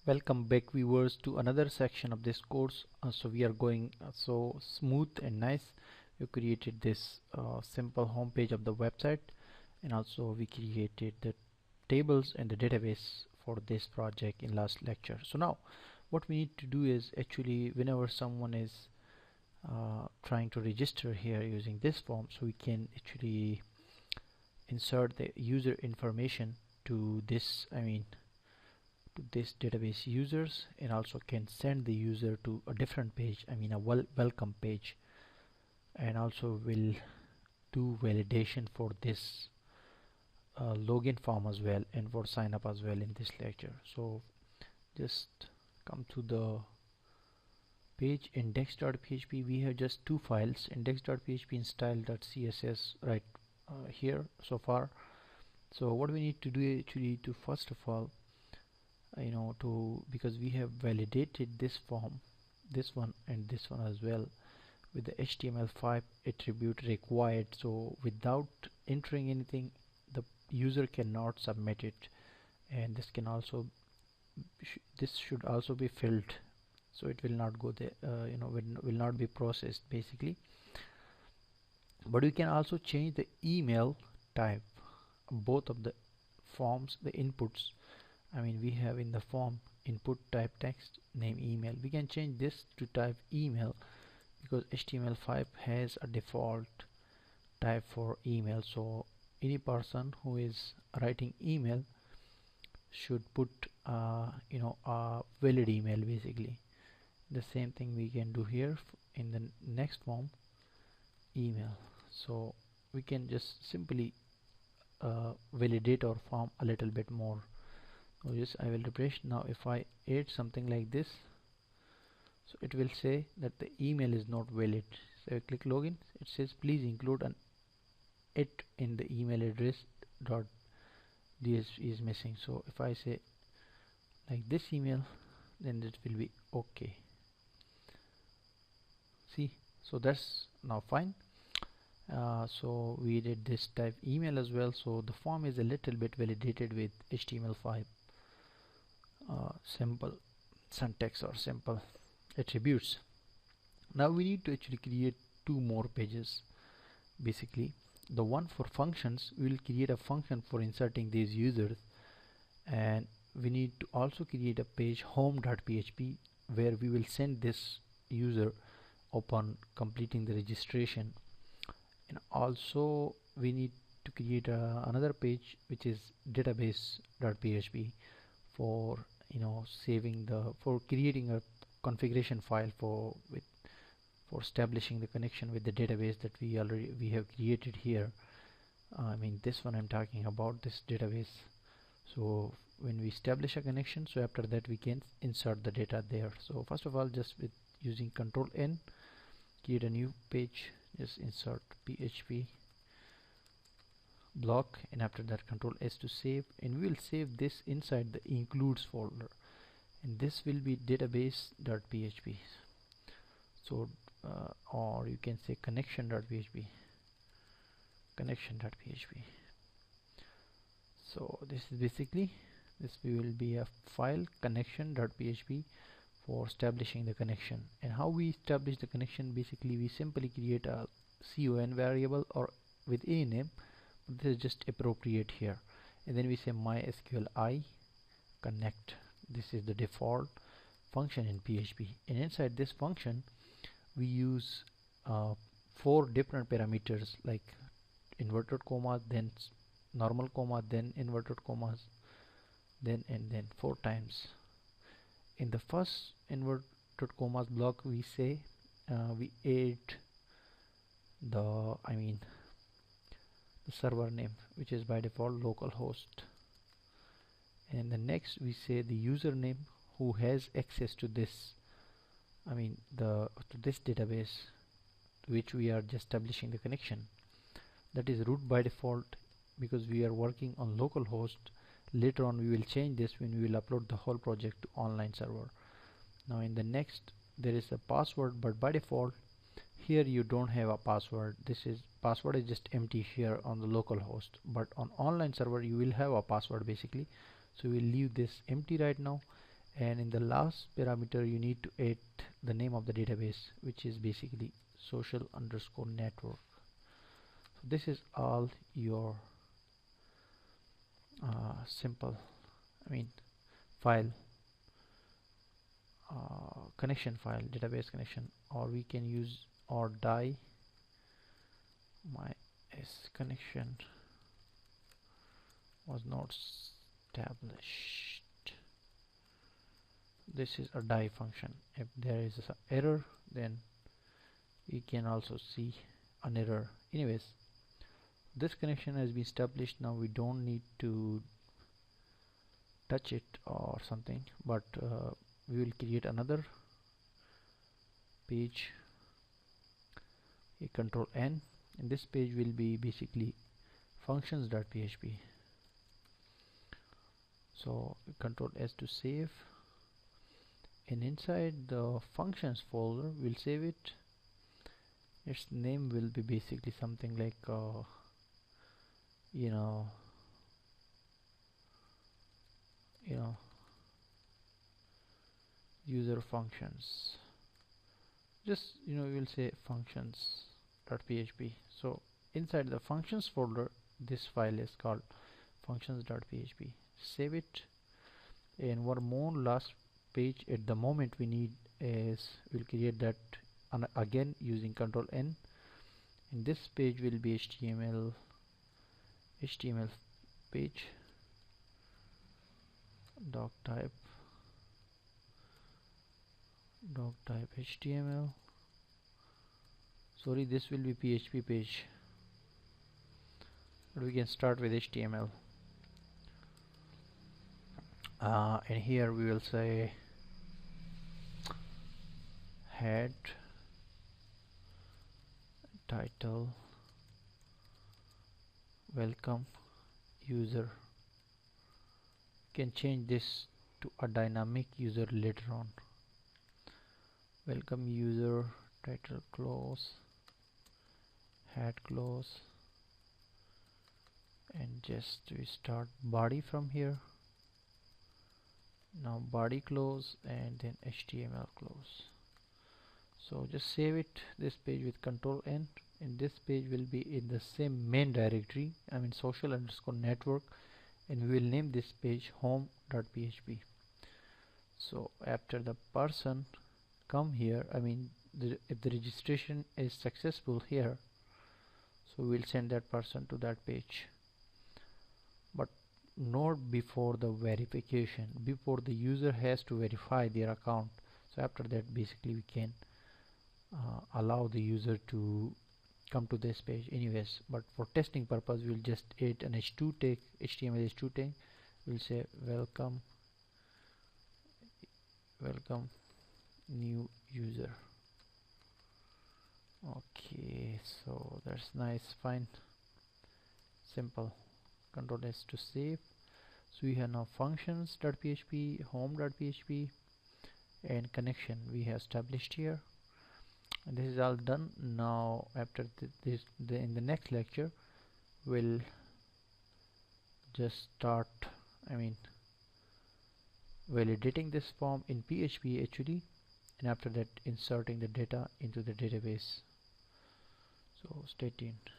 Welcome back viewers to another section of this course. So we are going so smooth and nice. We created this simple home page of the website, and also we created the tables and the database for this project in last lecture. So now what we need to do is actually whenever someone is trying to register here using this form, so we can actually insert the user information to this to this database users, and also can send the user to a different page, a welcome page, and also will do validation for this login form as well, and for sign up as well in this lecture. So just come to the page index.php. We have just two files, index.php and style.css, right here so far. So what we need to do actually to first of all, because we have validated this form, this one and this one as well, with the HTML5 attribute required. So without entering anything, the user cannot submit it, and this can also this should also be filled, so it will not go there, will not be processed basically. But we can also change the email type, both of the forms, the inputs. We have in the form input type text, name, email. We can change this to type email because HTML5 has a default type for email. So any person who is writing email should put a valid email basically. The same thing we can do here in the next form, email. So we can just simply validate our form a little bit more. Yes, I will refresh. Now if I add something like this, so it will say that the email is not valid. So I click login, it says please include an it in the email address dot DSP is missing. So if I say like this email, then it will be okay. See, so that's now fine. So we did this type email as well, so the form is a little bit validated with HTML5 simple syntax or simple attributes. Now we need to actually create two more pages. Basically, the one for functions, we will create a function for inserting these users, and we need to also create a page home.php where we will send this user upon completing the registration. And also we need to create another page which is database.php for creating a configuration file for establishing the connection with the database that we have created here. This one I'm talking about, this database. So when we establish a connection, so after that we can insert the data there. So first of all, just with using Control N, create a new page, just insert PHP block, and after that Control S to save, and we will save this inside the includes folder, and this will be database.php. So or you can say connection.php. So this is basically, this will be a file connection.php for establishing the connection. And how we establish the connection, basically we simply create a con variable or with a name. This is just appropriate here, and then we say MySQLi connect. This is the default function in PHP, and inside this function we use 4 different parameters, like inverted commas, then normal comma, then inverted commas, then and then 4 times. In the first inverted commas block, we say we add the the server name, which is by default localhost, and the next we say the username who has access to this to this database to which we are just establishing the connection. That is root by default, because we are working on localhost. Later on we will change this when we will upload the whole project to online server. Now in the next there is a password, but by default here you don't have a password. Password is just empty here on the local host, but on online server you will have a password basically. So we'll leave this empty right now, and in the last parameter you need to add the name of the database, which is basically social underscore network. So this is all your simple file, connection file, database connection, or we can use or die MySQLi connection was not established. This is a die function. If there is an error, then we can also see an error. Anyways, this connection has been established. Now we don't need to touch it or something, but we will create another page, a control N, and this page will be basically functions.php. so control S to save, and inside the functions folder we'll save it. Its name will be basically something like user functions. Just we'll say functions.php. so inside the functions folder this file is called functions.php. Save it, and one more last page at the moment we need is we'll create that again using control N, and this page will be HTML page, doc type HTML. Sorry, this will be PHP page, but we can start with HTML. And here we will say head, title, welcome user. You can change this to a dynamic user later on. Welcome user, title close, head close, and just we start body from here. Now body close, and then HTML close. So just save it, this page, with control N, and this page will be in the same main directory, social underscore network, and we will name this page home.php. so after the person come here, if the registration is successful here, so we'll send that person to that page, but not before the verification, before the user has to verify their account. So after that basically we can allow the user to come to this page anyways, but for testing purpose we'll just add an h2 tag, HTML h2 tag. We'll say welcome new user. Okay, so that's nice, fine, simple. Control S to save. So we have now functions.php, home.php, and connection we have established here, and this is all done. Now after in the next lecture we'll just start validating this form in PHP HUD, and after that inserting the data into the database. So stay tuned.